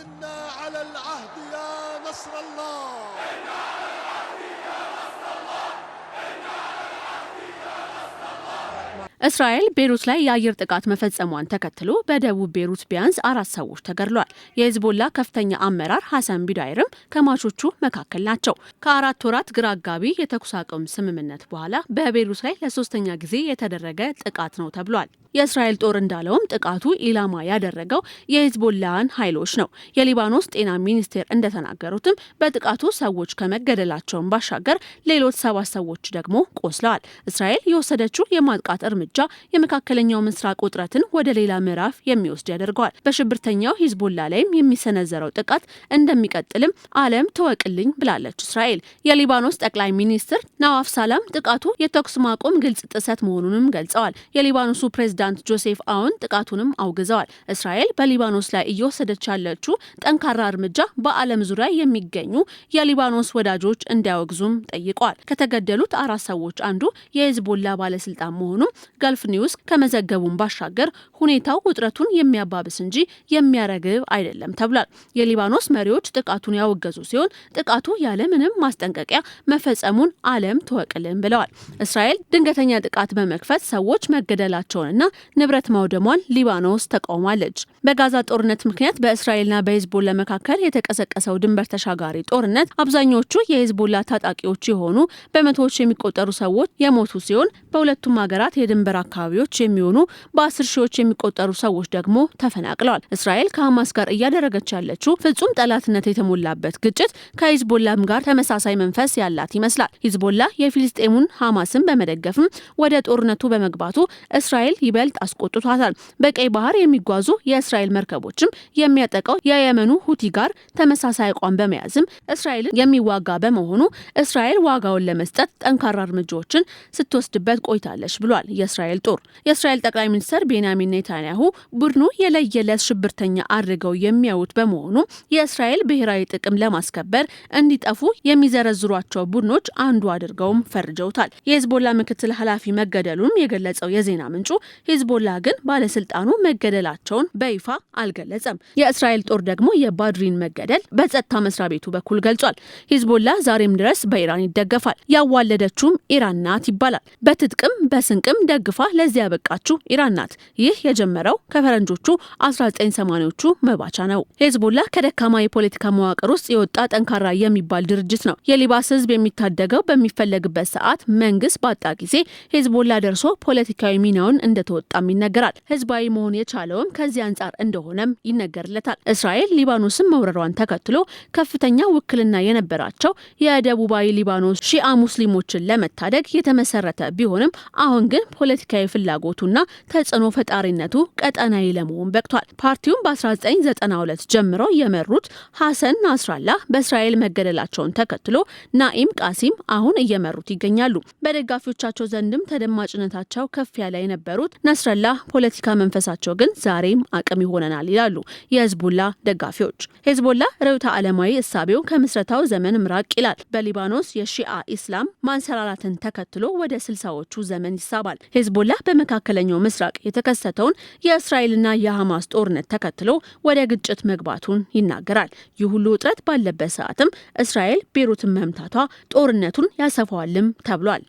إنا على العهد يا نصر الله. እስራኤል ቤሩት ላይ የአየር ጥቃት መፈጸሟን ተከትሎ በደቡብ ቤሩት ቢያንስ 4 ሰዎች ተገድለዋል። የሂዝቦላ ከፍተኛ አመራር ሐሰን ቢዳይርም ከሟቾቹ መካከል ናቸው። ከ4 ወራት ግራ አጋቢ የተኩስ አቁም ስምምነት በኋላ በቤሩት ላይ ለሶስተኛ ጊዜ የተደረገ ጥቃት ነው ተብሏል። የእስራኤል ጦር እንዳለውም ጥቃቱ ኢላማ ያደረገው የሂዝቦላን ኃይሎች ነው። የሊባኖስ ጤና ሚኒስቴር እንደተናገሩትም በጥቃቱ ሰዎች ከመገደላቸውን ባሻገር ሌሎች 7 ሰዎች ደግሞ ቆስለዋል። እስራኤል የወሰደችው የማጥቃት እርምጃ የመካከለኛው ምስራቅ ውጥረትን ወደ ሌላ ምዕራፍ የሚወስድ ያደርገዋል። በሽብርተኛው ሂዝቦላ ላይም የሚሰነዘረው ጥቃት እንደሚቀጥልም ዓለም ተወቅልኝ ብላለች እስራኤል። የሊባኖስ ጠቅላይ ሚኒስትር ናዋፍ ሳላም ጥቃቱ የተኩስ ማቆም ግልጽ ጥሰት መሆኑንም ገልጸዋል። የሊባኖሱ ፕሬዝዳንት ጆሴፍ አውን ጥቃቱንም አውግዘዋል። እስራኤል በሊባኖስ ላይ እየወሰደች ያለችው ጠንካራ እርምጃ በዓለም ዙሪያ የሚገኙ የሊባኖስ ወዳጆች እንዲያወግዙም ጠይቀዋል። ከተገደሉት 4 ሰዎች አንዱ የሂዝቦላ ባለስልጣን መሆኑም ገልፍ ኒውስ ከመዘገቡን ባሻገር ሁኔታው ውጥረቱን የሚያባብስ እንጂ የሚያረግብ አይደለም ተብሏል። የሊባኖስ መሪዎች ጥቃቱን ያወገዙ ሲሆን ጥቃቱ ያለምንም ማስጠንቀቂያ መፈጸሙን ዓለም ተወቅልን ብለዋል። እስራኤል ድንገተኛ ጥቃት በመክፈት ሰዎች መገደላቸውንና ንብረት ማውደሟን ሊባኖስ ተቃውማለች። በጋዛ ጦርነት ምክንያት በእስራኤልና በሂዝቦላ መካከል የተቀሰቀሰው ድንበር ተሻጋሪ ጦርነት አብዛኞቹ የሂዝቦላ ታጣቂዎች የሆኑ በመቶዎች የሚቆጠሩ ሰዎች የሞቱ ሲሆን በሁለቱም ሀገራት የድንበር አካባቢዎች የሚሆኑ በ10 ሺዎች የሚቆጠሩ ሰዎች ደግሞ ተፈናቅለዋል። እስራኤል ከሐማስ ጋር እያደረገች ያለችው ፍጹም ጠላትነት የተሞላበት ግጭት ከሂዝቦላም ጋር ተመሳሳይ መንፈስ ያላት ይመስላል። ሂዝቦላ የፊልስጤሙን ሐማስን በመደገፍም ወደ ጦርነቱ በመግባቱ እስራኤል ይበልጥ አስቆጥቷታል። በቀይ ባህር የሚጓዙ የእስራኤል መርከቦችም የሚያጠቃው የየመኑ ሁቲ ጋር ተመሳሳይ አቋም በመያዝም እስራኤልን የሚዋጋ በመሆኑ እስራኤል ዋጋውን ለመስጠት ጠንካራ እርምጃዎችን ስትወስድበት ቆይታለች ብሏል የእስራኤል ጦር። የእስራኤል ጠቅላይ ሚኒስትር ቤንያሚን ኔታንያሁ ቡድኑ የለየለት ሽብርተኛ አድርገው የሚያዩት በመሆኑ የእስራኤል ብሔራዊ ጥቅም ለማስከበር እንዲጠፉ የሚዘረዝሯቸው ቡድኖች አንዱ አድርገውም ፈርጀውታል። የሂዝቦላ ምክትል ኃላፊ መገደሉን የገለጸው የዜና ምንጩ ሂዝቦላ ግን ባለስልጣኑ መገደላቸውን በይፋ አልገለጸም። የእስራኤል ጦር ደግሞ የባድሪን መገደል በጸጥታ መስሪያ ቤቱ በኩል ገልጿል። ሂዝቦላ ዛሬም ድረስ በኢራን ይደገፋል። ያዋለደችውም ኢራን ናት ይባላል። በትጥቅም በስንቅም ደግፋ ለዚያ ያበቃችው ኢራን ናት። ይህ የጀመረው ከፈረንጆቹ 1980ዎቹ መባቻ ነው። ሂዝቦላ ከደካማ የፖለቲካ መዋቅር ውስጥ የወጣ ጠንካራ የሚባል ድርጅት ነው። የሊባኖስ ህዝብ የሚታደገው በሚፈለግበት ሰዓት መንግስት ባጣ ጊዜ ሂዝቦላ ደርሶ ፖለቲካዊ ሚናውን እንደተወጣም ይነገራል። ህዝባዊ መሆን የቻለውም ከዚህ አንጻር እንደሆነም ይነገርለታል። እስራኤል ሊባኖስን መውረሯን ተከትሎ ከፍተኛ ውክልና የነበራቸው የደቡባዊ ሊባኖስ ሺአ ሙስሊሞችን ለመታደግ የተመሰረተ ቢሆንም አሁን ግን ፖለቲካዊ ፍላጎቱና ተጽዕኖ ፈጣሪነቱ ቀጠናዊ ለመሆን በቅቷል። ፓርቲውን በ1992 ጀምሮ የመሩት ሐሰን ናስራላህ በእስራኤል መገደላቸውን ተከትሎ ናኢም ቃሲም አሁን እየመሩት ይገኛሉ። በደጋፊዎቻቸው ዘንድም ተደማጭነታቸው ከፍ ያለ የነበሩት ናስራላህ ፖለቲካ መንፈሳቸው ግን ዛሬም አቅም ይሆነናል ይላሉ የሂዝቦላ ደጋፊዎች። ሂዝቦላ ርዕዮተ ዓለማዊ እሳቤው ከምስረታው ዘመን ምራቅ ይላል። በሊባኖስ የሺአ ኢስላም ማንሰራራትን ተከትሎ ወደ 60ዎቹ ዘመን ይሳባል። ሂዝቦላ በመካከለኛው ምስራቅ የተከሰተውን የእስራኤልና የሐማስ ጦርነት ተከትሎ ወደ ግጭት መግባቱን ይናገራል። ይህ ሁሉ ውጥረት ባለበት ሰዓትም እስራኤል ቤሩትን መምታቷ ጦርነቱን ያሰፋዋልም ተብሏል።